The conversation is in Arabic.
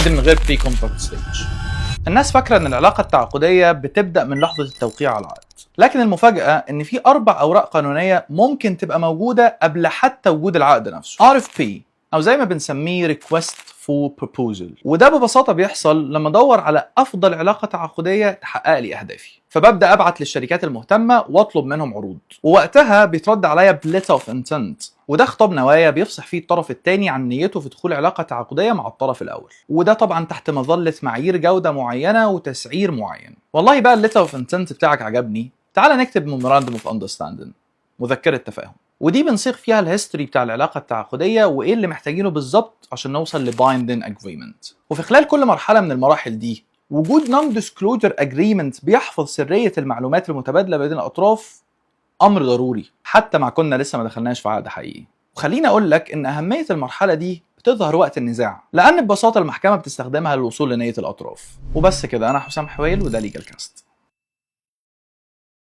عادي من غير بري كونتراكت ستيج. الناس فاكره ان العلاقه التعاقديه بتبدا من لحظه التوقيع على العقد، لكن المفاجاه ان في 4 اوراق قانونيه ممكن تبقى موجوده قبل حتى وجود العقد نفسه. RFP او زي ما بنسميه Request for Proposal، وده ببساطه بيحصل لما ادور على افضل علاقه تعاقديه تحقق لي اهدافي، فببدا ابعت للشركات المهتمه واطلب منهم عروض، ووقتها بيترد عليا بليتر اوف انتنت، وده خطاب نوايا بيفصح فيه الطرف الثاني عن نيته في دخول علاقه تعاقديه مع الطرف الاول، وده طبعا تحت مظله معايير جوده معينه وتسعير معين. والله بقى الليتر اوف انتنت بتاعك عجبني، تعال نكتب ميموراندوم اوف اندرستاندينج، مذكره تفاهم، ودي بنصيغ فيها الهيستوري بتاع العلاقه التعاقديه وايه اللي محتاجينه بالظبط عشان نوصل لبايندين اجريمنت. وفي خلال كل مرحله من المراحل دي وجود نون ديسكلوجر اجريمنت بيحفظ سريه المعلومات المتبادله بين الاطراف امر ضروري، حتى مع كنا لسه ما دخلناش في عقد حقيقي. وخليني اقول لك ان اهميه المرحله دي بتظهر وقت النزاع، لان ببساطه المحكمه بتستخدمها للوصول لنيه الاطراف. وبس كده، انا حسام حويل وده ليجل كاست.